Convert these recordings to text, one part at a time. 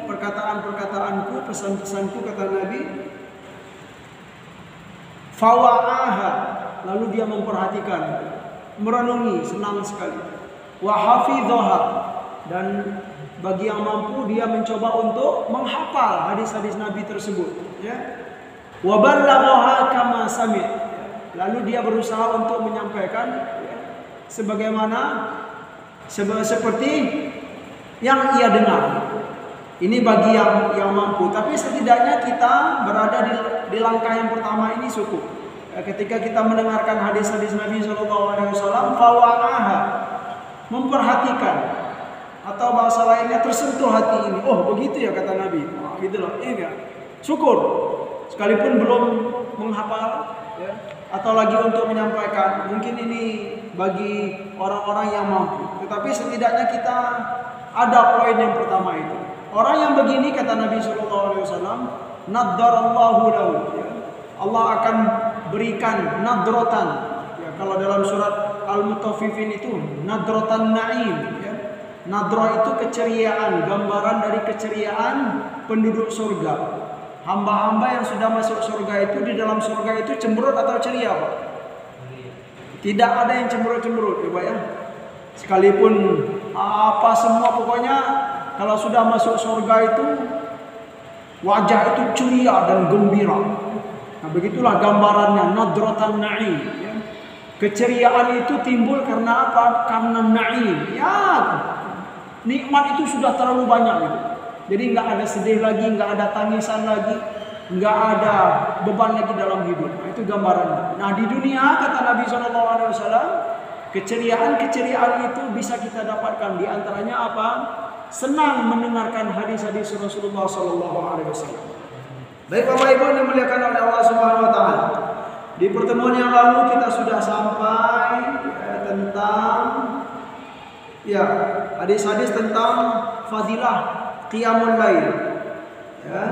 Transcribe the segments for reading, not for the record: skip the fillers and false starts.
perkataan-perkataanku, pesan-pesanku, kata Nabi. Fawa'aha, lalu dia memperhatikan, merenungi, senang sekali. Wa hafidhaha, dan bagi yang mampu dia mencoba untuk menghafal hadis-hadis Nabi tersebut, ya. Wa ballaghaha kama sami', lalu dia berusaha untuk menyampaikan, ya, sebagaimana seperti yang ia dengar. Ini bagi yang mampu, tapi setidaknya kita berada di langkah yang pertama ini cukup. Ketika kita mendengarkan hadis-hadis Nabi SAW, fawa'aha, memperhatikan, atau bahasa lainnya tersentuh hati ini. Oh begitu ya kata Nabi. Oh, gitulah. Iya, syukur. Sekalipun belum menghafal, ya, atau lagi untuk menyampaikan, mungkin ini bagi orang-orang yang mampu. Tetapi setidaknya kita ada poin yang pertama itu. Orang yang begini, kata Nabi SAW, naddarallahu lahu, ya, Allah akan berikan nadrotan, ya, kalau dalam surat Al-Mutaffifin itu nadrotan na'im, ya. Nadroh itu keceriaan, gambaran dari keceriaan penduduk surga. Hamba-hamba yang sudah masuk surga itu, di dalam surga itu cemberut atau ceria, Pak? Tidak ada yang cemberut-cemberut, ya Pak, ya. Sekalipun apa semua, pokoknya kalau sudah masuk surga itu wajah itu ceria dan gembira. Nah, begitulah gambarannya, nadratan na'im, ya. Keceriaan itu timbul karena apa? Karena na'im. Ya, nikmat itu sudah terlalu banyak gitu. Jadi nggak ada sedih lagi, nggak ada tangisan lagi, nggak ada beban lagi dalam hidup. Nah, itu gambarannya. Nah, di dunia, kata Nabi SAW, keceriaan itu bisa kita dapatkan. Di antaranya apa? Senang mendengarkan hadis-hadis Rasulullah SAW. Baik Bapak Ibu yang dimuliakan oleh Allah Subhanahu Wa Taala. Di pertemuan yang lalu kita sudah sampai, ya, tentang, ya, hadis-hadis tentang fadilah qiyamul lail. Ya.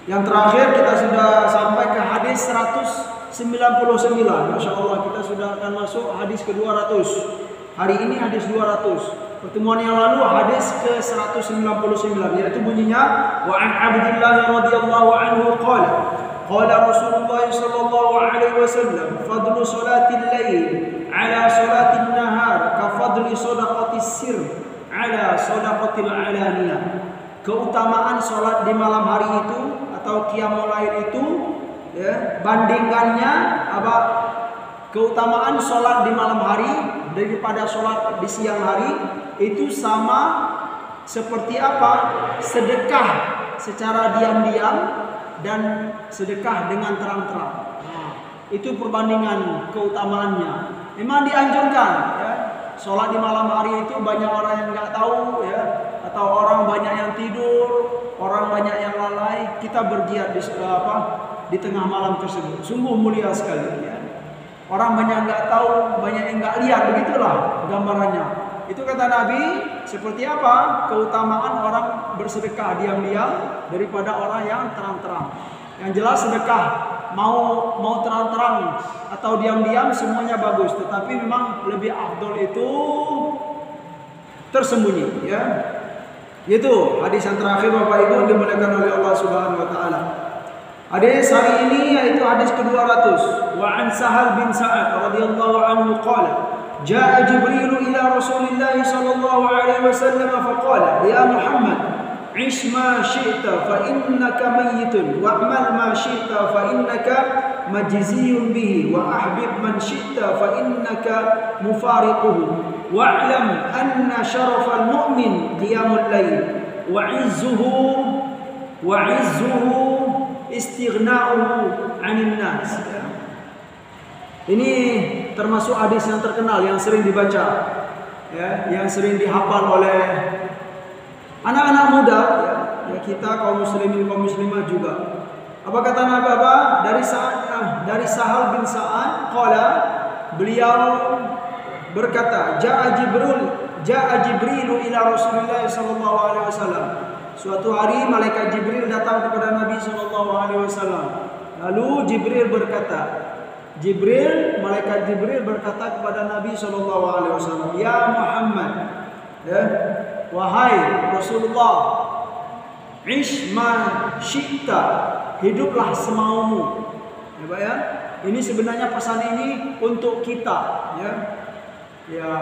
Yang terakhir kita sudah sampai ke hadis 199. Masya Allah, kita sudah akan masuk hadis ke 200. Hari ini hadis 200. Pertemuan yang lalu hadis ke 199, yaitu bunyinya, wa an Abdullah radhiyallahu anhu qala Rasulullah sallallahu alaihi wasallam fadlu salatil lail ala salatin nahar ka fadli shadaqatis sir ala shadaqatil alaniyah. Keutamaan salat di malam hari itu atau qiyamul lail itu, ya, bandingannya apa? Keutamaan salat di malam hari daripada salat di siang hari itu sama seperti apa? Sedekah secara diam-diam dan sedekah dengan terang-terang. Nah, itu perbandingan keutamaannya. Memang dianjurkan, ya. Sholat di malam hari itu banyak orang yang nggak tahu, ya, atau orang banyak yang tidur, orang banyak yang lalai. Kita bergiat di tengah malam tersebut. Sungguh mulia sekali, ya. Orang banyak nggak tahu, banyak yang nggak lihat, begitulah gambarannya. Itu kata Nabi, seperti apa keutamaan orang bersedekah diam-diam daripada orang yang terang-terang. Yang jelas sedekah mau terang-terang atau diam-diam semuanya bagus, tetapi memang lebih afdol itu tersembunyi, ya. Itu hadis yang terakhir Bapak Ibu dimuliakan oleh Allah Subhanahu Wa Taala. Hadis hari ini yaitu hadis ke-200. Wa an Sahal bin Sa'ad radhiyallahu anhu qala جاء جبريل إلى رسول الله صلى الله عليه وسلم فقال يا محمد عش ما شئت فإنك ميت واعمل ما شئت فإنك مجزي به وأحبب من شئت فإنك مفارقه واعلم أن شرف المؤمن قيام الليل وعزه استغناؤه عن الناس. Ini termasuk hadis yang terkenal, yang sering dibaca, ya, yang sering dihafal oleh anak-anak muda, ya, kita kaum muslimin kaum muslimah juga. Apa kata Nabi? Dari Sahal bin Sa'ad, qala, beliau berkata, Ja'a Jibril ila Rasulullah sallallahu alaihi wasallam. Suatu hari malaikat Jibril datang kepada Nabi sallallahu alaihi wasallam. Lalu malaikat Jibril berkata kepada Nabi SAW, ya Muhammad, ya, wahai Rasulullah, ish ma syi'ta, hiduplah semaumu. Ya Pak ya. Ini sebenarnya pesan ini untuk kita ya. Ya,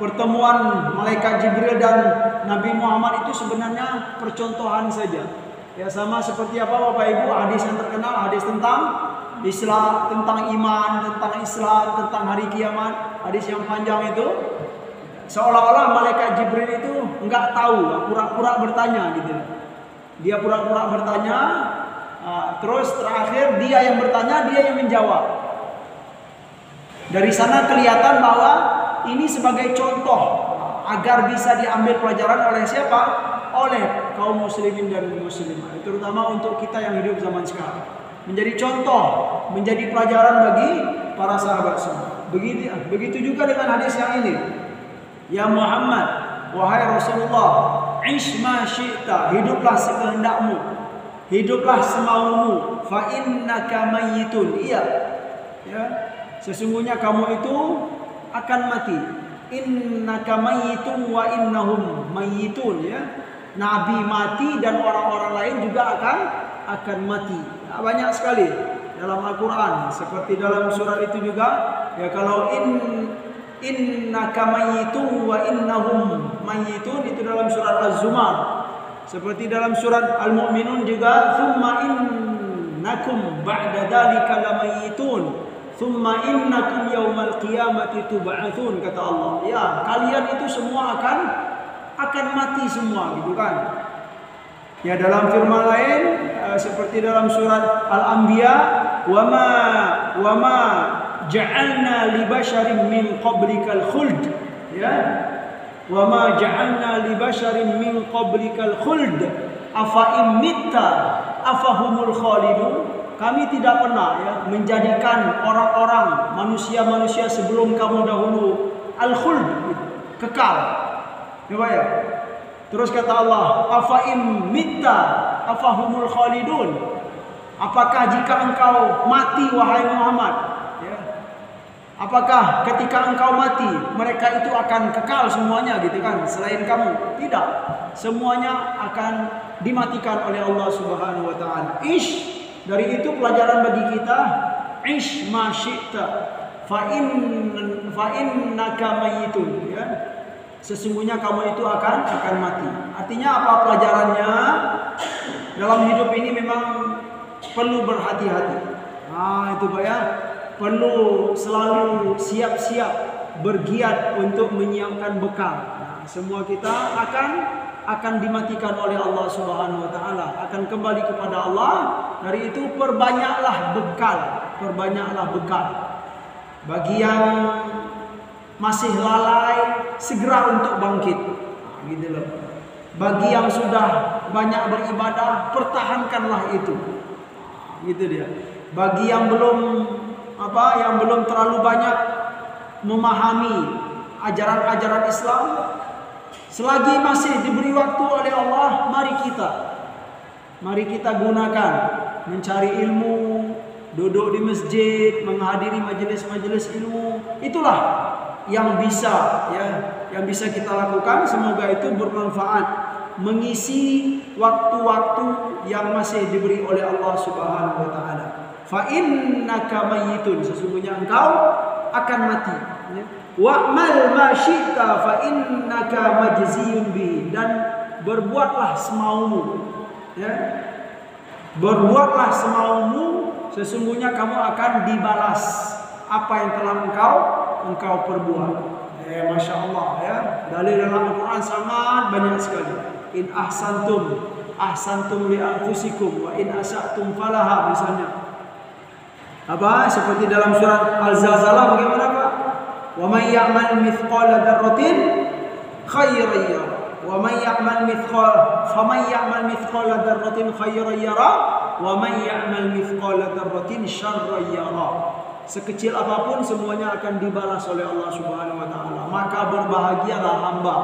pertemuan malaikat Jibril dan Nabi Muhammad itu sebenarnya percontohan saja. Ya, sama seperti apa Bapak Ibu, hadis yang terkenal, hadis tentang Islam, tentang iman, tentang Islam, tentang hari kiamat, hadis yang panjang itu. Seolah-olah malaikat Jibril itu enggak tahu, pura-pura bertanya gitu. Dia pura-pura bertanya, terus terakhir dia yang bertanya, dia yang menjawab. Dari sana kelihatan bahwa ini sebagai contoh agar bisa diambil pelajaran oleh siapa? Oleh kaum muslimin dan muslimah, terutama untuk kita yang hidup zaman sekarang. Menjadi contoh, menjadi pelajaran bagi para sahabat semua. Begitu juga dengan hadis yang ini. Ya Muhammad, wahai Rasulullah, ish ma syi'ta, hiduplah sekehendakmu, hiduplah semaumu, fa innaka mayyitun. Iya. Ya. Sesungguhnya kamu itu akan mati. Innaka mayyitun wa innahum mayyitun ya. Nabi mati dan orang-orang lain juga akan mati. Nah, banyak sekali dalam Al-Qur'an, seperti dalam surat itu juga ya, kalau innaka mayyitun wa innahum mayyitun itu dalam surat Az-Zumar. Seperti dalam surat Al-Mu'minun juga, tsumma innakum ba'da dzalika lamayyitun. Tsumma innakum yaumal qiyamati tub'atsun, kata Allah. Ya, kalian itu semua akan mati semua gitu kan. Ya, dalam firman lain seperti dalam surat Al-Anbiya, wa ma ja'alna li basharin min qablikal khuld. Ya. Wa ma ja'alna li basharin min qablikal khuld afa in mitta afahumul khalidun. Kami tidak pernah ya menjadikan orang-orang manusia-manusia sebelum kamu dahulu al-khuld, kekal. Ya. Terus kata Allah, afa in mitta afahumul khalidun. Apakah jika engkau mati wahai Muhammad, ya, apakah ketika engkau mati mereka itu akan kekal semuanya gitu kan, selain kamu? Tidak. Semuanya akan dimatikan oleh Allah Subhanahu wa taala. Dari itu pelajaran bagi kita, ish ma syi'ta fa innaka mayyitun ya. Sesungguhnya kamu itu akan mati. Artinya apa pelajarannya? Dalam hidup ini memang perlu berhati-hati. Nah, itu Pak ya. Perlu selalu siap-siap, bergiat untuk menyiapkan bekal. Nah, semua kita akan dimatikan oleh Allah Subhanahu wa taala, akan kembali kepada Allah. Dari itu perbanyaklah bekal. Bagi yang masih lalai, segera untuk bangkit. Nah, gitu loh. Bagi yang sudah banyak beribadah, pertahankanlah itu. Nah, gitu dia. Bagi yang belum terlalu banyak memahami ajaran-ajaran Islam, selagi masih diberi waktu oleh Allah, mari kita gunakan mencari ilmu, duduk di masjid, menghadiri majelis-majelis ilmu. Itulah yang bisa kita lakukan. Semoga itu bermanfaat, mengisi waktu-waktu yang masih diberi oleh Allah Subhanahu wa taala. Fa innaka mayyitun, sesungguhnya engkau akan mati. Wa'mal ma syi'ta fa innaka majziyun bihi, dan berbuatlah semaumu. Ya. Berbuatlah semaumu, sesungguhnya kamu akan dibalas apa yang telah engkau perbuat. Masya Allah ya. Dalil dalam Al-Quran sangat banyak sekali. In ahsantum li anfusikum wa in asa'tum falaha, misalnya. Apa? Seperti dalam surat Al-Zalzalah bagaimana Pak? Wa may ya'mal mithqala dzarratin khairan yara. Wa may ya'mal mithqala dzarratin khairan yara wa may ya'mal mithqala dzarratin syarran yara. Sekecil apapun semuanya akan dibalas oleh Allah Subhanahu wa taala. Maka berbahagialah hamba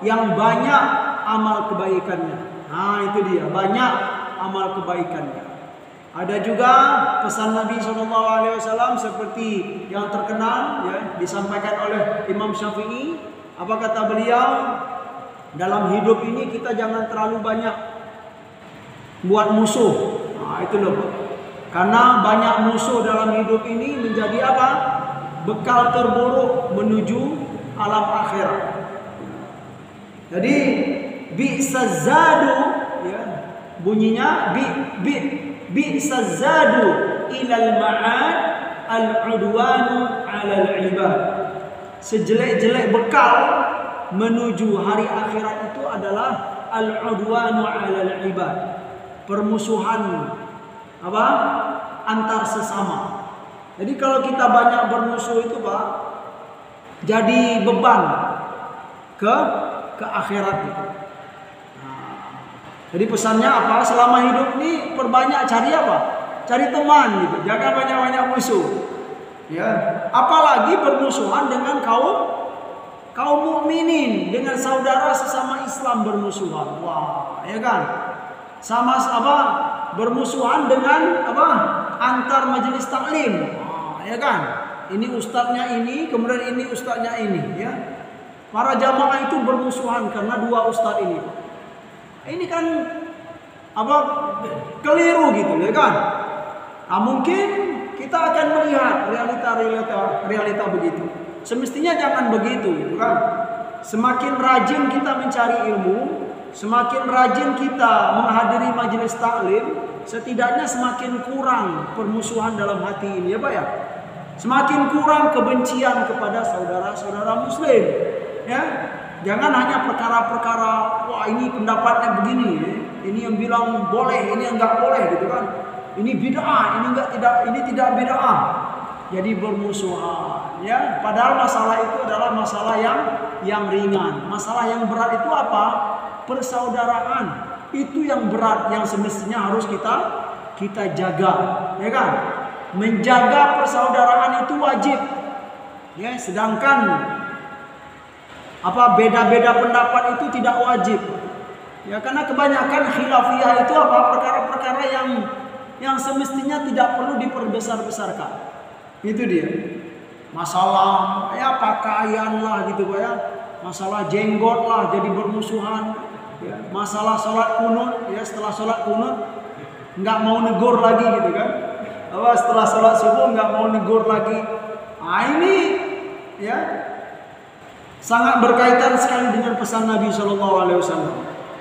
yang banyak amal kebaikannya. Nah, itu dia, banyak amal kebaikannya. Ada juga pesan Nabi SAW seperti yang terkenal ya, disampaikan oleh Imam Syafi'i. Apa kata beliau? dalam hidup ini kita jangan terlalu banyak buat musuh. Nah, itu loh. Karena banyak musuh dalam hidup ini menjadi apa? Bekal terburuk menuju alam akhirat. Jadi bi'sazadu, ya, bunyinya bi'sazadu ilal ma'ad al-udwanu 'alal ibad. Sejelek-jelek bekal menuju hari akhirat itu adalah al-udwanu 'alal ibad. Permusuhan apa? Antar sesama. Jadi kalau kita banyak bermusuh itu, Pak, jadi beban ke akhirat gitu. Nah, jadi pesannya apa? Selama hidup ini perbanyak cari apa? Cari teman gitu. Jangan banyak-banyak musuh. Ya, apalagi bermusuhan dengan kaum mukminin, dengan saudara sesama Islam bermusuhan. Wah, ya kan? Sama apa? Bermusuhan dengan apa? Antar majelis taklim. Wah, ya kan? Ini ustadznya ini, kemudian ini ustadznya ini, ya. Para jamaah itu bermusuhan karena dua ustadz ini. Ini kan apa? Keliru gitu, ya kan? Nah, mungkin kita akan melihat realita begitu. Semestinya jangan begitu, gitu kan? Semakin rajin kita mencari ilmu, semakin rajin kita menghadiri majelis taklim, setidaknya semakin kurang permusuhan dalam hati ini, ya Pak ya. Semakin kurang kebencian kepada saudara-saudara muslim, ya. Jangan hanya perkara-perkara, wah ini pendapatnya begini, ya. Ini yang bilang boleh, ini yang enggak boleh, gitu kan. Ini bid'ah, ini tidak bid'ah. Jadi bermusuhan, ya. Padahal masalah itu adalah masalah yang ringan. Masalah yang berat itu apa? Persaudaraan. Itu yang berat, yang semestinya harus kita jaga, ya kan? Menjaga persaudaraan itu wajib. Ya, sedangkan apa beda-beda pendapat itu tidak wajib. Ya, karena kebanyakan khilafiyah itu apa? Perkara-perkara yang semestinya tidak perlu diperbesar-besarkan. Itu dia. Masalah ya pakaian lah gitu Pak ya. Masalah jenggot lah jadi bermusuhan. Ya. Masalah sholat kunut, ya setelah sholat kunut nggak mau negur lagi gitu kan. Apa setelah sholat subuh nggak mau negur lagi. Nah, ini ya sangat berkaitan sekali dengan pesan Nabi Shallallahu Alaihi Wasallam.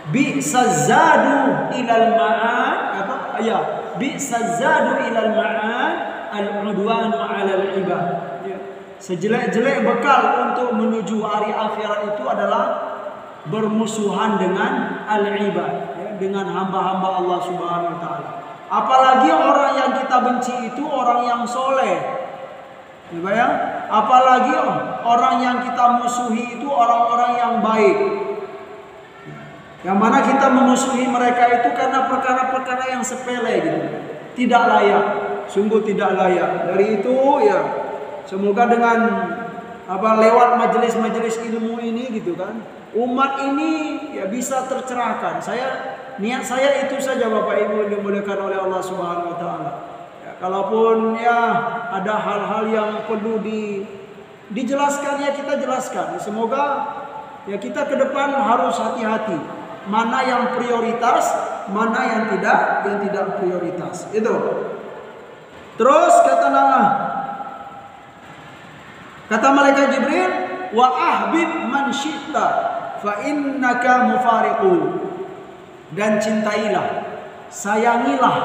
Bi'sazadu ilal ma'ad apa? Ya, bi'sazadu ilal ma'ad al-udwanu 'alal ibad. Ya. Sejelek-jelek bekal untuk menuju hari akhirat itu adalah bermusuhan dengan al-ibad, ya, dengan hamba-hamba Allah Subhanahu wa taala. Apalagi orang yang kita benci itu orang yang soleh. Ya, apalagi orang yang kita musuhi itu orang-orang yang baik. Yang mana kita memusuhi mereka itu karena perkara-perkara yang sepele gitu. Tidak layak, sungguh tidak layak. Dari itu ya semoga dengan apa lewat majelis-majelis ilmu ini gitu kan, umat ini ya bisa tercerahkan. Niat saya itu saja Bapak Ibu dimuliakan oleh Allah Subhanahu wa taala. Ya, kalaupun ya ada hal-hal yang perlu dijelaskan ya kita jelaskan. Semoga ya kita ke depan harus hati-hati. Mana yang prioritas, mana yang tidak prioritas. Itu. Terus kata malaikat Jibril, wa ahbib man syi'ta fa innaka mufariqu. Dan cintailah, sayangilah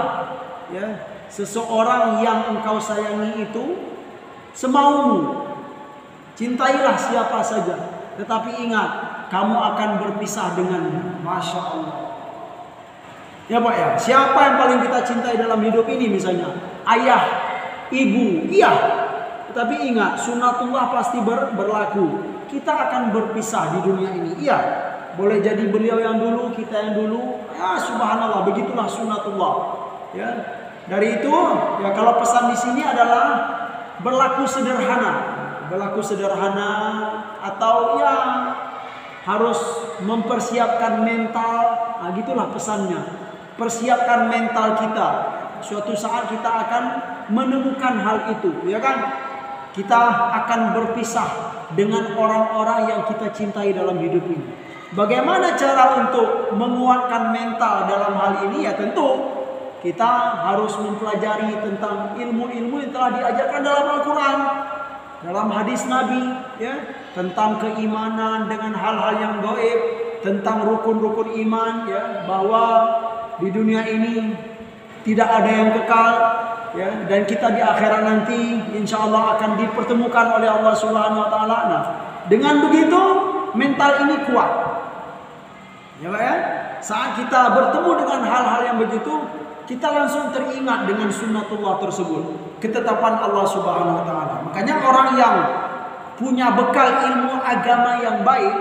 ya seseorang yang engkau sayangi itu semaumu. Cintailah siapa saja, tetapi ingat kamu akan berpisah dengannya. Masya Allah. Ya Pak ya, siapa yang paling kita cintai dalam hidup ini misalnya? Ayah, ibu, iya. Tetapi ingat, sunatullah pasti berlaku. Kita akan berpisah di dunia ini, iya. Boleh jadi beliau yang dulu, kita yang dulu. Ya subhanallah, begitulah sunatullah. Ya. Dari itu, ya kalau pesan di sini adalah berlaku sederhana. Berlaku sederhana atau ya harus mempersiapkan mental. Nah, gitulah pesannya. Persiapkan mental kita. Suatu saat kita akan menemukan hal itu, ya kan? Kita akan berpisah dengan orang-orang yang kita cintai dalam hidup ini. Bagaimana cara untuk menguatkan mental dalam hal ini? Ya tentu kita harus mempelajari tentang ilmu-ilmu yang telah diajarkan dalam Al-Quran, dalam hadis Nabi, ya, tentang keimanan dengan hal-hal yang gaib, tentang rukun-rukun iman, ya, bahwa di dunia ini tidak ada yang kekal, ya, dan kita di akhirat nanti insya Allah akan dipertemukan oleh Allah Subhanahu Wa Taala. Nah, dengan begitu mental ini kuat, ya Pak ya. Saat kita bertemu dengan hal-hal yang begitu, kita langsung teringat dengan sunnatullah tersebut, ketetapan Allah Subhanahu Wa Taala. Makanya orang yang punya bekal ilmu agama yang baik,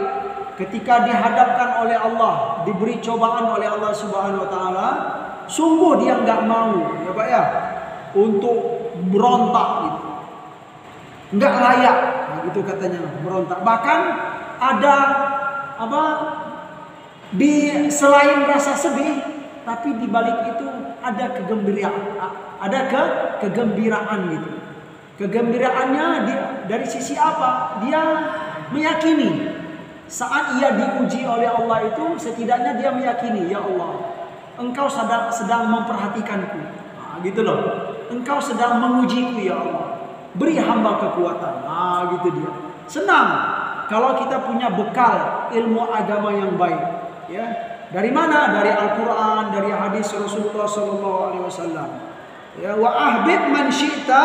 ketika dihadapkan oleh Allah, diberi cobaan oleh Allah Subhanahu Wa Taala, sungguh dia nggak mau, ya Pak ya, untuk berontak gitu, nggak layak, nah, gitu katanya, berontak. Bahkan ada apa? Di selain rasa sedih, tapi di balik itu ada kegembiraan, kegembiraan gitu. Kegembiraannya dari sisi apa? Dia meyakini saat ia diuji oleh Allah itu, setidaknya dia meyakini, ya Allah, Engkau sedang memperhatikanku, nah, gitu loh. Engkau sedang mengujiku, ya Allah. Beri hamba kekuatan, nah gitu dia. Senang kalau kita punya bekal ilmu agama yang baik. Ya, dari mana? Dari Al-Quran, dari hadis Rasulullah SAW. Ya, wa ahbib man syi'ta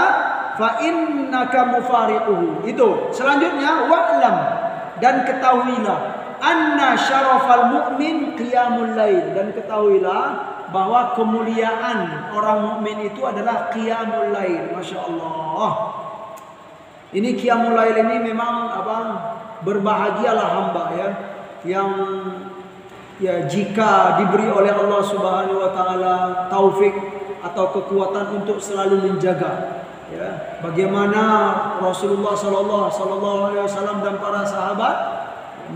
fa innaka mufariquhu. Itu. Selanjutnya wa'lam, dan ketahuilah anna syarafal mu'min qiyamul lail, dan ketahuilah bahwa kemuliaan orang mukmin itu adalah qiyamul lail. Masya Allah. Ini qiyamul lail ini memang apa? Berbahagialah hamba ya, yang ya jika diberi oleh Allah Subhanahu Wa Taala taufik atau kekuatan untuk selalu menjaga, ya, bagaimana Rasulullah Sallallahu Alaihi Wasallam dan para sahabat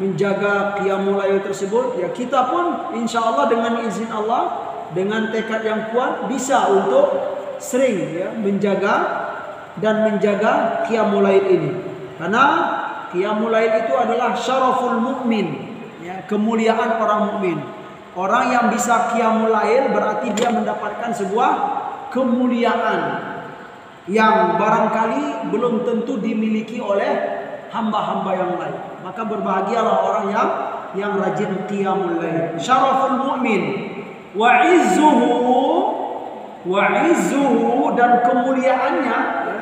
menjaga qiyamul lail tersebut, ya kita pun insya Allah dengan izin Allah, dengan tekad yang kuat bisa untuk sering ya menjaga qiyamul lail ini, karena qiyamul lail itu adalah syaraful mukmin. Ya, kemuliaan orang mukmin. Orang yang bisa qiyamul lail berarti dia mendapatkan sebuah kemuliaan yang barangkali belum tentu dimiliki oleh hamba-hamba yang lain. Maka berbahagialah orang yang rajin qiyamul lail. Syaraful mukmin wa izzuhu, dan kemuliaannya, ya.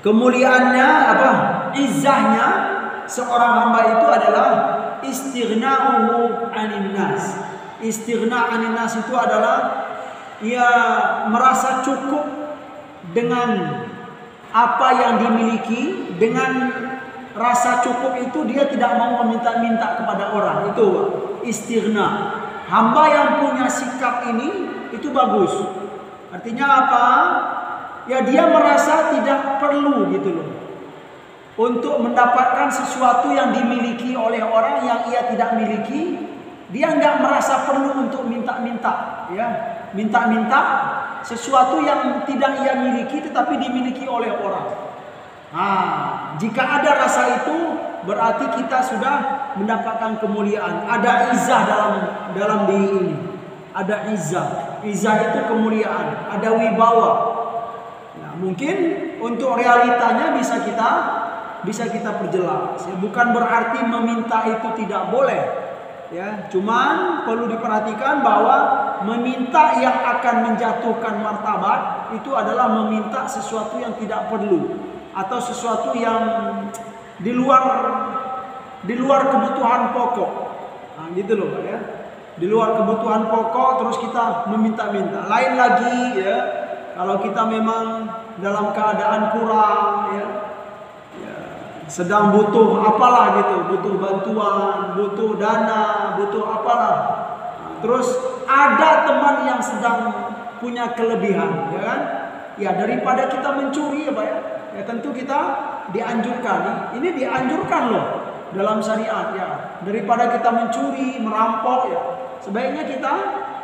Kemuliaannya apa? Izzahnya seorang hamba itu adalah istighna'uhu 'anil nas. Istighna 'anil nas itu adalah ia merasa cukup dengan apa yang dimiliki. Dengan rasa cukup itu dia tidak mau meminta-minta kepada orang. Itu istighna. Hamba yang punya sikap ini itu bagus. Artinya apa? Ya dia merasa tidak perlu gitu loh untuk mendapatkan sesuatu yang dimiliki oleh orang yang ia tidak miliki. Dia nggak merasa perlu untuk minta-minta, ya, minta-minta sesuatu yang tidak ia miliki tetapi dimiliki oleh orang. Nah, jika ada rasa itu berarti kita sudah mendapatkan kemuliaan. Ada izzah dalam diri ini. Ada izzah. Izzah itu kemuliaan. Ada wibawa. Nah, mungkin untuk realitanya bisa kita perjelas, ya. Bukan berarti meminta itu tidak boleh, ya. Cuman perlu diperhatikan bahwa meminta yang akan menjatuhkan martabat itu adalah meminta sesuatu yang tidak perlu atau sesuatu yang di luar kebutuhan pokok. Nah, gitu loh, Pak ya. Di luar kebutuhan pokok terus kita meminta-minta. Lain lagi ya, kalau kita memang dalam keadaan kurang, ya, sedang butuh apalah gitu, butuh bantuan, butuh dana, butuh apalah. Nah, terus ada teman yang sedang punya kelebihan, ya kan? Ya daripada kita mencuri, ya Pak ya. Ya tentu kita dianjurkan. Ini dianjurkan loh dalam syariat ya. Daripada kita mencuri, merampok ya, sebaiknya kita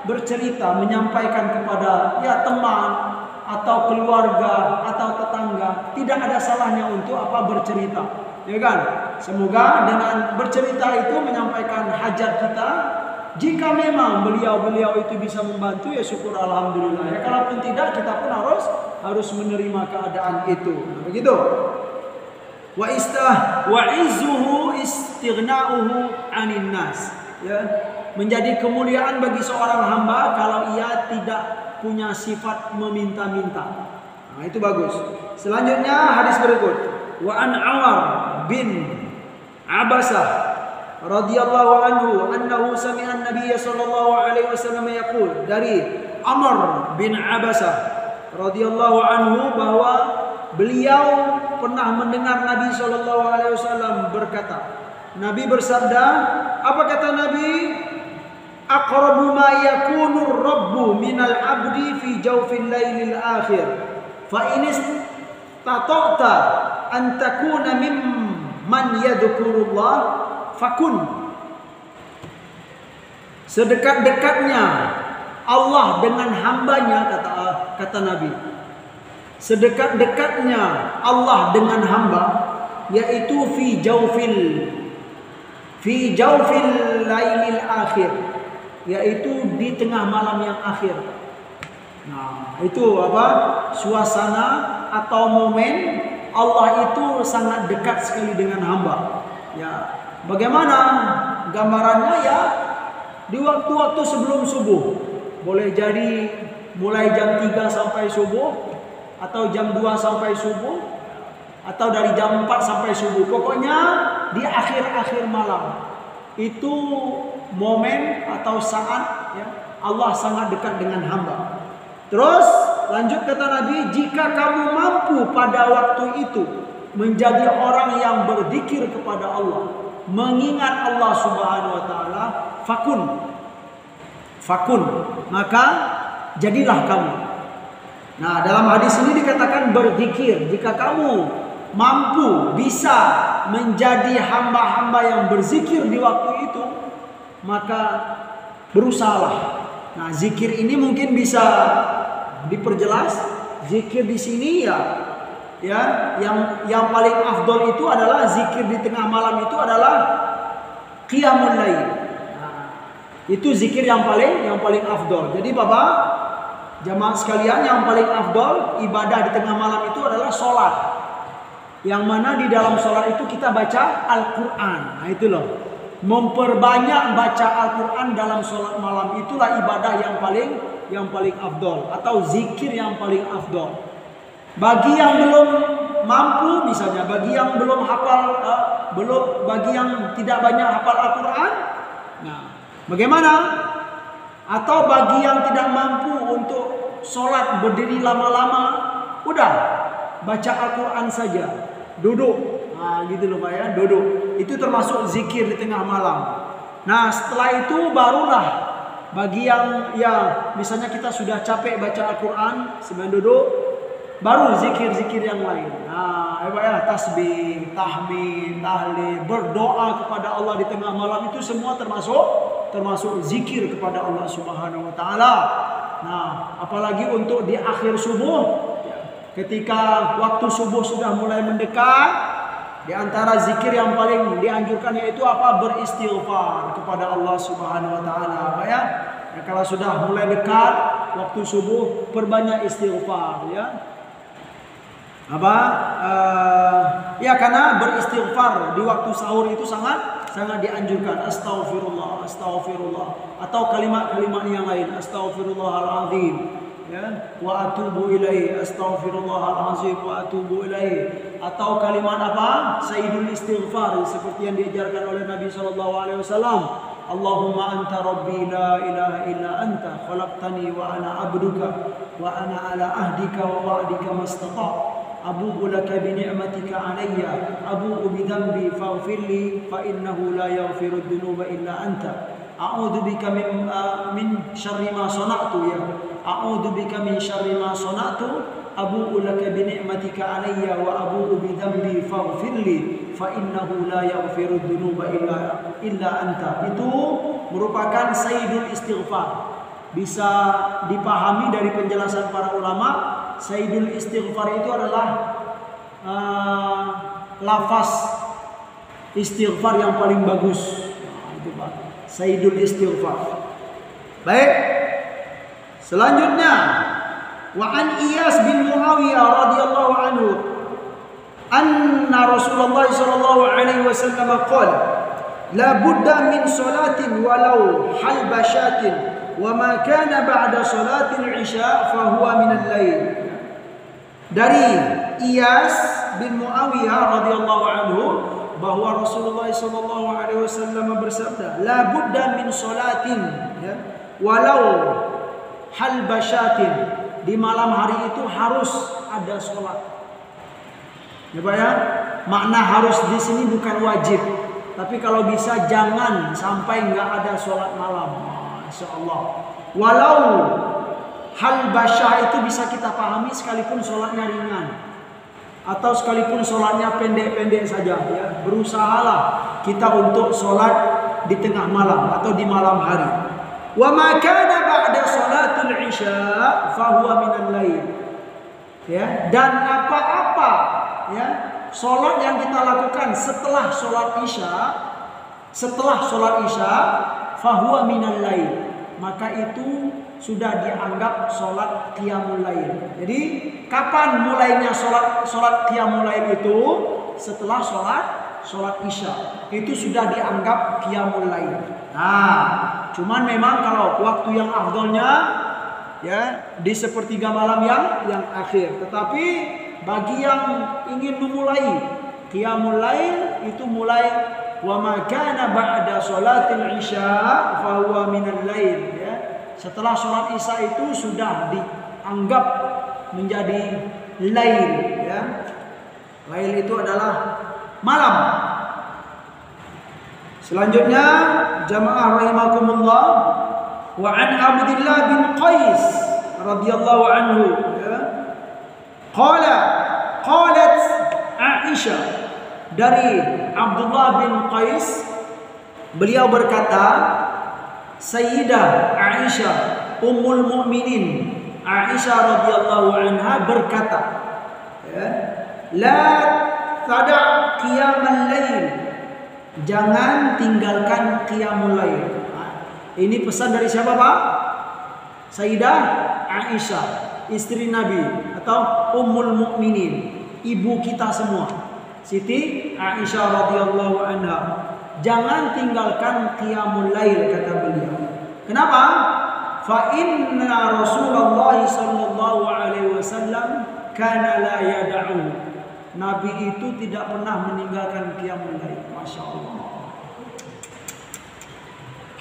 bercerita, menyampaikan kepada ya teman atau keluarga atau tetangga. Tidak ada salahnya untuk apa? Bercerita, ya kan? Semoga dengan bercerita itu menyampaikan hajat kita. Jika memang beliau itu bisa membantu, ya syukur alhamdulillah. Ya kalaupun tidak, kita pun harus menerima keadaan itu. Nah, begitu. Wa izzuhu istighna'uhu 'anil nas. Ya, menjadi kemuliaan bagi seorang hamba kalau ia tidak punya sifat meminta-minta. Nah, itu bagus. Selanjutnya hadis berikut. Wa an Awar bin Abasah radhiyallahu anhu annahu sami'a an-nabiy sallallahu alaihi wasallam yaqul, dari Amr bin Abasah radhiyallahu anhu bahwa beliau pernah mendengar Nabi sallallahu alaihi wasallam berkata. Nabi bersabda, apa kata Nabi? Aqrabu ma yakunu ar-rabbu minal 'abdi fi jawfil lailil akhir. Fa in istata'ta an takuna mimman yadhkurullah fakun. Sedekat-dekatnya Allah dengan hambanya, kata Nabi. Sedekat-dekatnya Allah dengan hamba, yaitu fi jawfil lailil akhir, yaitu di tengah malam yang akhir. Nah, itu apa? Suasana atau momen Allah itu sangat dekat sekali dengan hamba. Ya, bagaimana gambarannya? Ya, di waktu-waktu sebelum subuh. Boleh jadi mulai jam 3 sampai subuh, atau jam 2 sampai subuh, atau dari jam 4 sampai subuh. Pokoknya di akhir-akhir malam. Itu momen atau saat, ya, Allah sangat dekat dengan hamba. Terus lanjut kata Nabi, jika kamu mampu pada waktu itu menjadi orang yang berzikir kepada Allah, mengingat Allah Subhanahu wa taala, fakun, maka jadilah kamu. Nah, dalam hadis ini dikatakan berzikir. Jika kamu mampu bisa menjadi hamba-hamba yang berzikir di waktu itu, maka berusahalah. Nah, zikir ini mungkin bisa diperjelas. Zikir di sini ya yang paling afdol itu adalah zikir di tengah malam, itu adalah qiyamul lail. Nah, itu zikir yang paling afdol. Jadi Bapak jamaah sekalian, yang paling afdol ibadah di tengah malam itu adalah sholat. Yang mana di dalam sholat itu kita baca Al-Quran. Nah, itu loh. Memperbanyak baca Al-Quran dalam sholat malam, itulah ibadah yang paling afdol, atau zikir yang paling afdol. Bagi yang belum mampu, misalnya bagi yang belum hafal, bagi yang tidak banyak hafal Al-Quran, nah bagaimana? Atau bagi yang tidak mampu untuk sholat berdiri lama-lama, udah baca Al-Quran saja, duduk. Nah, gitu loh Pak ya, duduk. Itu termasuk zikir di tengah malam. Nah, setelah itu barulah bagi yang misalnya kita sudah capek baca Al-Quran sebelum duduk, baru zikir-zikir yang lain. Nah, Pak ya, tasbih, tahmid, tahlil, berdoa kepada Allah di tengah malam, itu semua termasuk zikir kepada Allah Subhanahu wa taala. Nah, apalagi untuk di akhir subuh, ketika waktu subuh sudah mulai mendekat, di antara zikir yang paling dianjurkan yaitu apa? Beristighfar kepada Allah Subhanahu wa taala, Pak ya. Kalau sudah mulai dekat waktu subuh, perbanyak istighfar, ya. Ya, karena beristighfar di waktu sahur itu sangat dianjurkan. Astaghfirullah, astaghfirullah, atau kalimat-kalimat yang lain, astaghfirullahalazim, ya, wa atubu ilaihi, astaghfirullahalazim wa atubu ilaihi, atau kalimat apa? Sayyidul istighfar, seperti yang diajarkan oleh Nabi sallallahu alaihi wasallam. Allahumma anta rabbi la ilaha illa anta khalaqtani wa ana abduka wa ana ala ahdika wa wa'dika mastata'. Abu'u laka bi ni'matika 'alayya, abu'u bi dhanbi faghfir li fa innahu la yaghfiru dhunuba illa anta. A'udzu bika min syarri ma sana'tu, ya. A'udzu bika min syarri ma sana'tu, abu'u laka bi ni'matika 'alayya wa abu'u bi dhanbi faghfir li fa innahu la yaghfiru dhunuba illa anta. Itu merupakan sayyidul istighfar. Bisa dipahami dari penjelasan para ulama, sayyidul istighfar itu adalah lafaz istighfar yang paling bagus. Nah, itu Pak, Sayyidul Istighfar. Baik. Selanjutnya, wa an Iyas bin Muawiyah radhiyallahu anhu anna Rasulullah sallallahu alaihi wasallam qala la budda min salatin walau halbashatin wa ma kana ba'da salatil isya fa huwa min al-lail. Dari Iyas bin Muawiyah radhiyallahu anhu bahwa Rasulullah sallallahu alaihi wasallam bersabda, la budda min salatin, ya, walau halbashatin, di malam hari itu harus ada sholat. Ya Pak ya, makna harus di sini bukan wajib, tapi kalau bisa jangan sampai nggak ada sholat malam. Masya Allah. Walau halbasyah itu bisa kita pahami sekalipun sholatnya ringan, atau sekalipun sholatnya pendek-pendek saja. Ya, berusahalah kita untuk sholat di tengah malam atau di malam hari. Wa ma kana ba'da salatul isya fa huwa minal lail. Ya, dan apa-apa ya salat yang kita lakukan setelah salat isya fa huwa minal lail, maka itu sudah dianggap salat qiyamul lail. Jadi kapan mulainya salat qiyamul lail itu? Setelah salat isya. Itu sudah dianggap qiyamul lail. Nah, cuman memang kalau waktu yang afdolnya ya di sepertiga malam yang akhir. Tetapi bagi yang ingin memulai qiyamul lail itu mulai wa ma kana ba'da sholatil isya fa huwa minal lail, ya. Setelah sholat isya itu sudah dianggap menjadi lail, ya. Lail itu adalah malam. Selanjutnya jamaah rahimakumullah, wa an Abdullah bin Qais radhiyallahu anhu, ya, qalat Aisyah, dari Abdullah bin Qais, beliau berkata, Sayyidah Aisyah Ummul Mukminin Aisyah radhiyallahu anha berkata, ya, la tada' qiyamal lail, jangan tinggalkan qiyamul lail. Ini pesan dari siapa Pak? Sayyidah Aisyah, istri Nabi atau Ummul Mukminin, ibu kita semua, Siti Aisyah radhiyallahu anha. Jangan tinggalkan qiyamul lail, kata beliau. Kenapa? Fa inna Rasulullah sallallahu alaihi wasallam kana la yad'u. Nabi itu tidak pernah meninggalkan qiyamul lail. Masya Allah.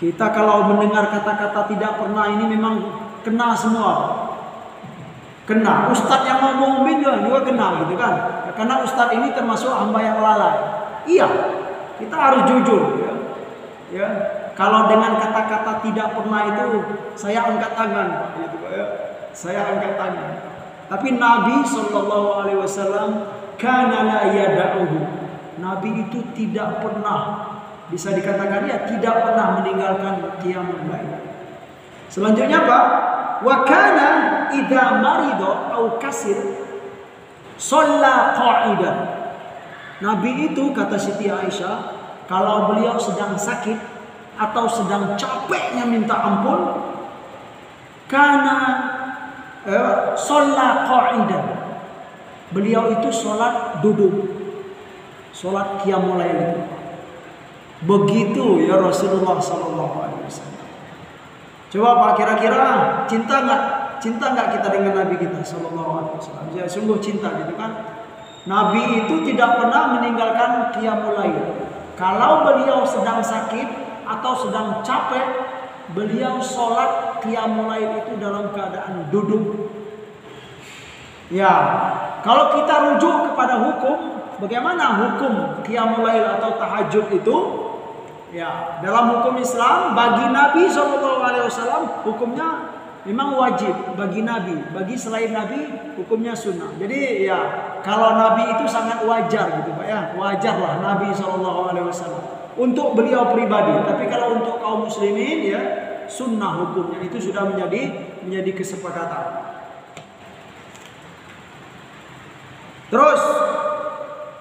Kita kalau mendengar kata-kata tidak pernah ini memang kena semua. Kena. Ustadz yang ngomong juga kena gitu kan. Karena ustadz ini termasuk hamba yang lalai. Iya, kita harus jujur. Ya. Kalau dengan kata-kata tidak pernah itu saya angkat tangan, gitu, ya. Saya angkat tangan. Tapi Nabi Shallallahu Alaihi Wasallam kana la yada'uhu. Nabi itu tidak pernah, bisa dikatakan ya, tidak pernah meninggalkan qiyamul lail. Selanjutnya Pak, wa kana idza marida au kasir shalla qa'idan. Nabi itu, kata Siti Aisyah, kalau beliau sedang sakit atau sedang capeknya minta ampun, kana shalla qa'idan. Beliau itu sholat duduk, sholat qiyamul lail. Begitu ya Rasulullah sallallahu alaihi wasallam. Coba Pak, kira-kira cinta nggak kita dengan Nabi kita sallallahu alaihi wasallam? Ya sungguh cinta gitu kan. Nabi itu tidak pernah meninggalkan qiyamul lail. Kalau beliau sedang sakit atau sedang capek, beliau sholat qiyamul lail itu dalam keadaan duduk. Ya, kalau kita rujuk kepada hukum, bagaimana hukum qiyamul lail atau tahajud itu? Ya, dalam hukum Islam bagi Nabi SAW hukumnya memang wajib bagi Nabi, bagi selain Nabi hukumnya sunnah. Jadi ya, kalau Nabi itu sangat wajar gitu Pak ya, wajarlah Nabi SAW untuk beliau pribadi. Tapi kalau untuk kaum muslimin ya sunnah hukumnya, itu sudah menjadi kesepakatan. Terus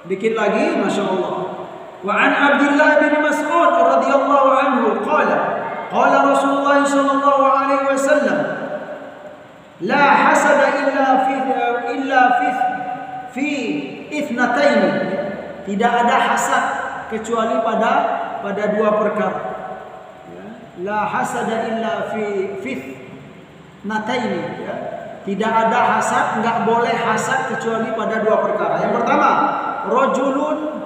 dikit lagi, masya Allah. Wa an Abdullah bin Mas'ud radhiyallahu anhu qala Rasulullah sallallahu alaihi wasallam la hasada illa fi ithnatain. Tidak ada hasad kecuali pada dua perkara. La hasada illa fi ithnatain. Tidak ada hasad, enggak boleh hasad kecuali pada dua perkara. Yang pertama, rajulun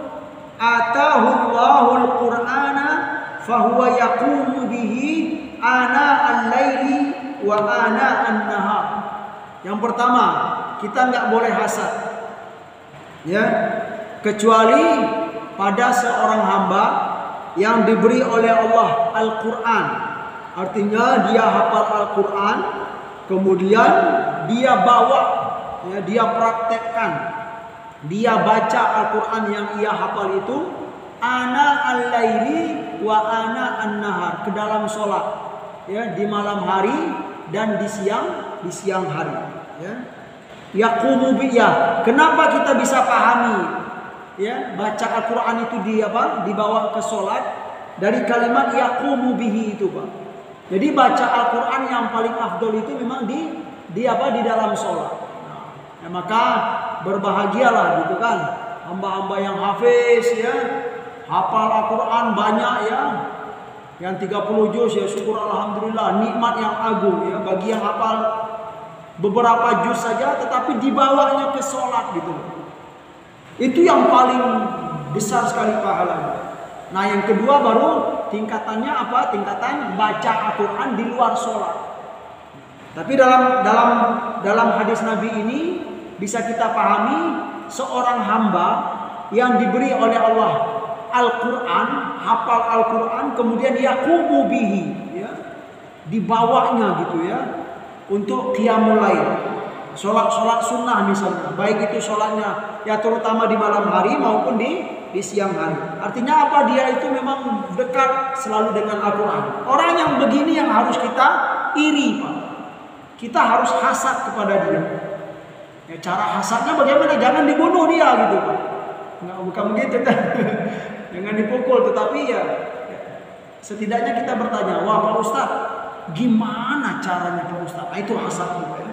atahu Allahul Qur'ana fahuwa yaqumu bihi ana al-laili wa ana an-nahar. Yang pertama, kita enggak boleh hasad. Ya, kecuali pada seorang hamba yang diberi oleh Allah Al-Qur'an. Artinya dia hafal Al-Qur'an, kemudian dia bawa, ya, dia praktekkan, dia baca Al-Quran yang ia hafal itu ana al-laili wa ana an-nahar, ke dalam sholat, ya, di malam hari dan di siang hari, ya. Yaqumu biya. Kenapa kita bisa pahami, ya, baca Al-Quran itu dibawa ke sholat dari kalimat yaqumu bihi itu, Pak. Jadi baca Al-Quran yang paling afdol itu memang di dalam sholat. Ya, maka berbahagialah gitu kan hamba-hamba yang hafiz, ya, hafal Al-Quran banyak, ya, yang 30 juz, ya, syukur alhamdulillah, nikmat yang agung, ya, bagi yang hafal beberapa juz saja tetapi dibawanya ke sholat gitu. Itu yang paling besar sekali pahalanya. Nah, yang kedua baru tingkatannya apa? Tingkatan baca Al-Quran di luar sholat. Tapi dalam hadis Nabi ini bisa kita pahami seorang hamba yang diberi oleh Allah Al-Quran, hafal Al-Quran, kemudian yaqumu bihi, ya, dibawanya gitu, ya, untuk qiyamul lail, sholat sunnah misalnya, baik itu sholatnya ya terutama di malam hari maupun di siang hari. Artinya apa? Dia itu memang dekat selalu dengan Al-Quran. Orang yang begini yang harus kita iri, Pak. Kita harus hasad kepada dia. Ya, cara hasadnya bagaimana? Jangan dibunuh dia gitu, Pak. Nggak, bukan begitu kan? Jangan dipukul, tetapi ya setidaknya kita bertanya, wah Pak Ustadz, gimana caranya Pak Ustadz? Nah, itu hasad juga, ya.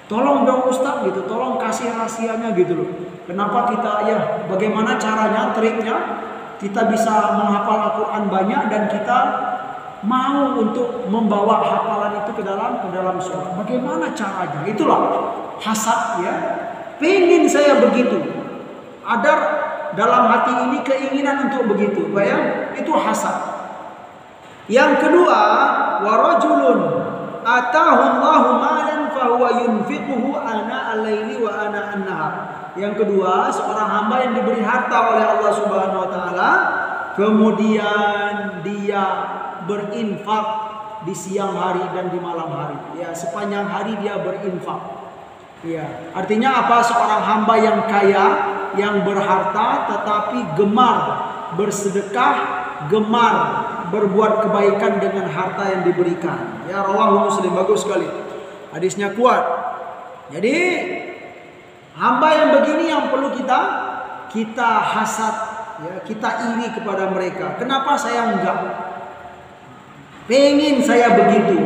Tolong dong Ustadz gitu, tolong kasih rahasianya gitu loh. Kenapa kita, ya, bagaimana caranya, triknya kita bisa menghafal Al-Quran banyak dan kita mau untuk membawa hafalan itu ke dalam sholat. Bagaimana caranya? Itulah hasad, ya. Pengen saya begitu. Ada dalam hati ini keinginan untuk begitu. Bayang, itu hasad. Yang kedua, warajulun atahu Allahu malan fahuwa yunfiquhu ana al-laili wa ana an-nahar. Yang kedua, seorang hamba yang diberi harta oleh Allah Subhanahu wa taala, kemudian dia berinfak di siang hari dan di malam hari. Ya, sepanjang hari dia berinfak. Ya, artinya apa? Seorang hamba yang kaya, yang berharta tetapi gemar bersedekah, gemar berbuat kebaikan dengan harta yang diberikan. Ya, rawahu Muslim, bagus sekali. Hadisnya kuat. Jadi hamba yang begini yang perlu kita hasad, ya, kita iri kepada mereka. Kenapa saya enggak? Pengen saya begitu.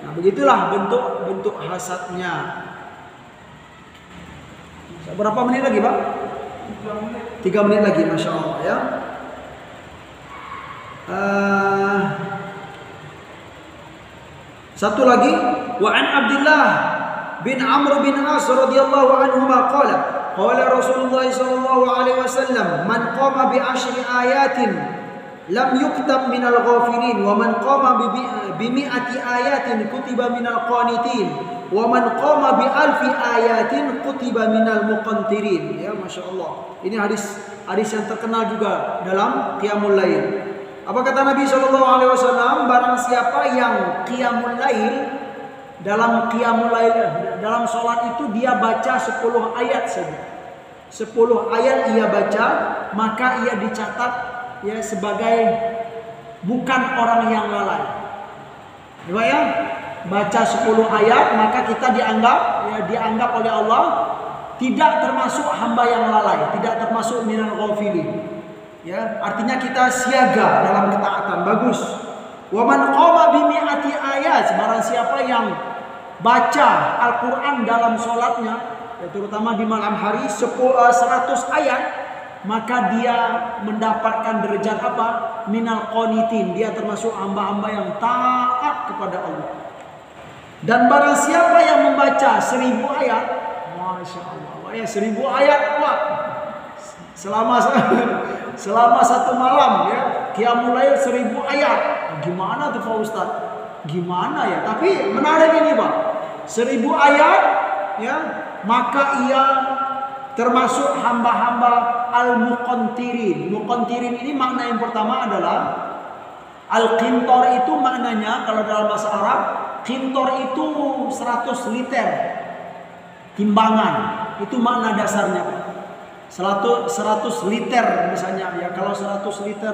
Nah, begitulah bentuk hasadnya. Berapa menit lagi, Pak? 3 menit lagi, Masya Allah, ya. Satu lagi, wa an Abdullah bin Amr bin As radhiyallahu anhuma qala Rasulullah sallallahu alaihi wasallam man qama bi 10 ayatin lam yuktab minal ghafilin wa man qama bi mi'ati ayatin kutiba minal qanitin wa man qama bi alfi ayatin kutiba minal muqantirin. Ya, Masya Allah. Ini hadis yang terkenal juga dalam qiyamul lail. Apa kata Nabi SAW? Barang siapa yang qiyamul lail, dalam qiyamul lail, dalam sholat itu dia baca 10 ayat saja, 10 ayat ia baca, maka ia dicatat, ya, sebagai bukan orang yang lalai. Ya, baca 10 ayat maka kita dianggap oleh Allah tidak termasuk hamba yang lalai, tidak termasuk minal ghafilin. Ya, artinya kita siaga dalam ketaatan. Bagus. Wa man qama bi mi'ati ayat, barang siapa yang baca Al-Qur'an dalam salatnya, ya, terutama di malam hari 100 ayat, maka dia mendapatkan derajat apa? Minal qanitin. Dia termasuk hamba-hamba yang taat kepada Allah. Dan barang siapa yang membaca 1000 ayat, Masya Allah, ya 1000 ayat, Pak. Selama satu malam, ya, qiyamul lail 1000 ayat. Gimana tuh Pak Ustaz? Gimana ya? Tapi menarik ini Pak. 1000 ayat, ya, maka ia termasuk hamba-hamba al-muqantirin. Muqantirin ini makna yang pertama adalah al-qintor itu maknanya kalau dalam bahasa Arab, qintor itu 100 liter timbangan. Itu makna dasarnya. 100 liter misalnya, ya, kalau 100 liter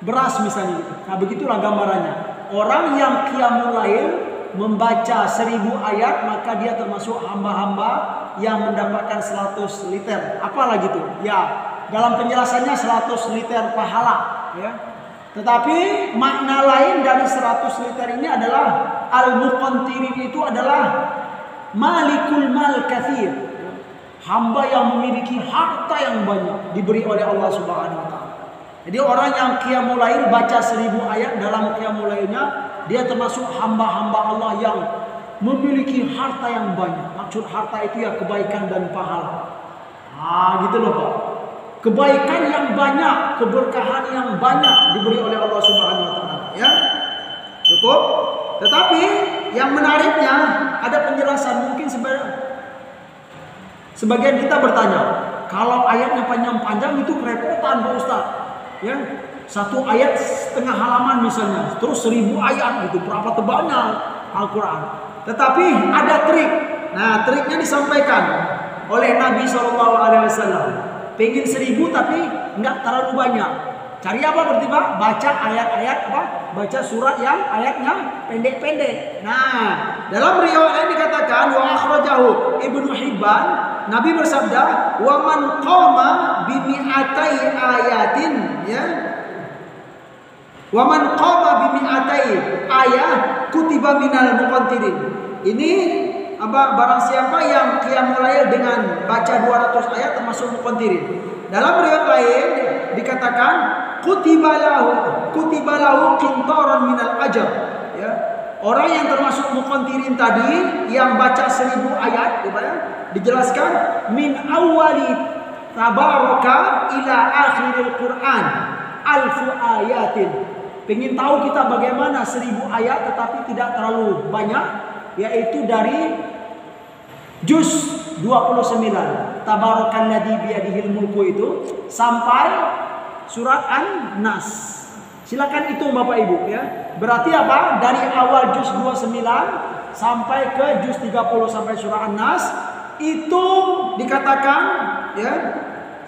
beras misalnya gitu. Nah, begitulah gambarannya. Orang yang qiyamul lail membaca 1000 ayat, maka dia termasuk hamba-hamba yang mendapatkan 100 liter. Apalagi itu? Ya, dalam penjelasannya 100 liter pahala, ya. Tetapi makna lain dari 100 liter ini adalah al-muqantirin, itu adalah malikul mal katsir. Hamba yang memiliki harta yang banyak diberi oleh Allah Subhanahu wa taala. Jadi orang yang qiyamul lail baca 1000 ayat dalam qiyamul lailnya, dia termasuk hamba-hamba Allah yang memiliki harta yang banyak. Maksud harta itu ya kebaikan dan pahala. Ah, gitu loh Pak. Kebaikan yang banyak, keberkahan yang banyak diberi oleh Allah Subhanahu wa taala, ya. Cukup. Tetapi yang menariknya ada penjelasan. Mungkin sebagian kita bertanya, kalau ayatnya panjang-panjang itu kerepotan Pak Ustaz. Ya, satu ayat setengah halaman misalnya, terus 1000 ayat gitu, berapa tebalnya Al-Quran. Tetapi ada trik. Nah, triknya disampaikan oleh Nabi SAW. Pengen 1000 tapi nggak terlalu banyak. Cari apa berarti Pak? Baca ayat-ayat apa? Baca surat yang ayatnya pendek-pendek. Nah, dalam riwayat dikatakan wa akhrajahu Ibnu Hibban, Nabi bersabda, "Wa man qama bi mi'atai ayatin," ya. "Wa man qama bi mi'atai ayah kutiba minal muqantirin." Ini apa? Barang siapa yang qiyamul lail dengan baca 200 ayat termasuk muqantirin. Dalam riwayat lain dikatakan kutiba lahu qintaran minal ajr, ya. Orang yang termasuk muqantirin tadi yang baca 1000 ayat, ya, dijelaskan min awali tabaraka ila akhiril Quran alfu ayatin. Pengen tahu kita bagaimana 1000 ayat tetapi tidak terlalu banyak, yaitu dari juz 29 tabarakalladzi biyadihil mulku itu sampai surat An-Nas. Silakan hitung Bapak Ibu, ya. Berarti apa? Dari awal juz 29 sampai ke juz 30 sampai surat An-Nas itu dikatakan, ya,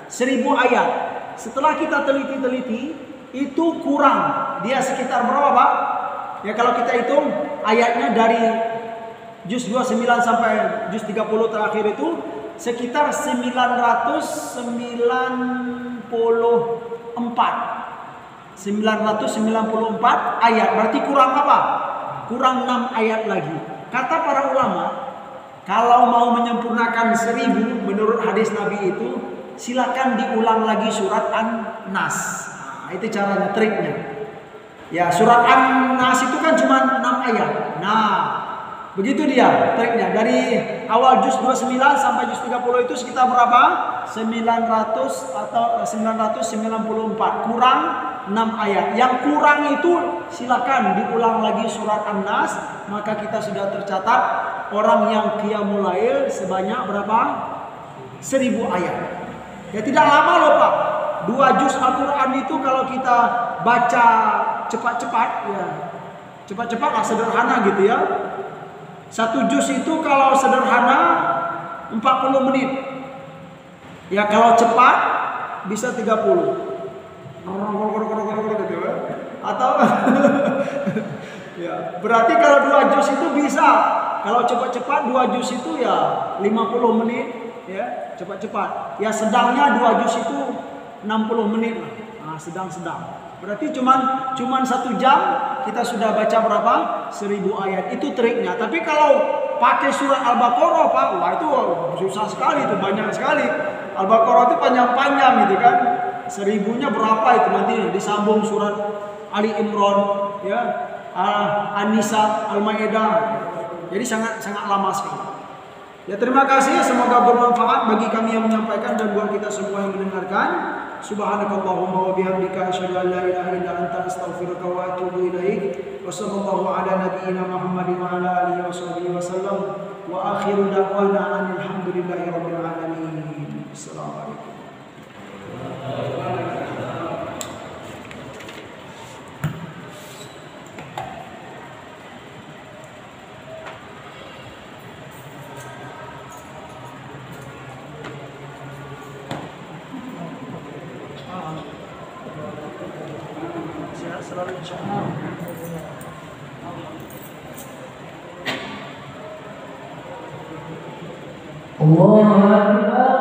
1000 ayat. Setelah kita teliti-teliti itu kurang. Dia sekitar berapa Pak? Ya, kalau kita hitung ayatnya dari juz 29 sampai juz 30 terakhir itu sekitar 994 ayat. Berarti kurang apa? Kurang 6 ayat lagi. Kata para ulama, kalau mau menyempurnakan 1000 menurut hadis Nabi itu, silakan diulang lagi surat An-Nas. Nah, itu caranya, triknya. Ya, surat An-Nas itu kan cuma 6 ayat. Nah, begitu dia triknya. Dari awal juz 29 sampai juz 30 itu sekitar berapa? 900 atau 994. Kurang 6 ayat. Yang kurang itu silakan diulang lagi surat An-Nas, maka kita sudah tercatat orang yang qiyamul lail sebanyak berapa? 1000 ayat. Ya, tidak lama loh Pak. 2 juz Al-Quran itu kalau kita baca cepat-cepat, ya cepat-cepat lah, sederhana gitu ya. 1 juz itu kalau sederhana 40 menit. Ya, kalau cepat bisa 30. Atau ya, berarti kalau 2 juz itu bisa. Kalau cepat-cepat 2 juz itu ya 50 menit, ya, cepat-cepat. Ya, sedangnya 2 juz itu 60 menit lah. sedang-sedang. Berarti cuman 1 jam kita sudah baca berapa? 1000 ayat. Itu triknya. Tapi kalau pakai surat Al-Baqarah, Pak, wah itu susah sekali, itu banyak sekali. Al-Baqarah itu panjang-panjang gitu kan. 1000-nya berapa itu nanti disambung surat Ali Imran, ya, An-Nisa, Al-Maidah. Jadi sangat lama sekali. Ya, terima kasih, semoga bermanfaat bagi kami yang menyampaikan dan buat kita semua yang mendengarkan. Subhanakallahumma wa bihamdika asyhadu an la ilaha illa anta astaghfiruka wa atubu ilaik. Wa sallallahu ala nabiyyina Muhammadin wa ala alihi washabbihi wasallam. Wa akhiru da'wana alhamdulillahi rabbil alamin. Assalamualaikum. Selalu insyaallah. Allahu Akbar.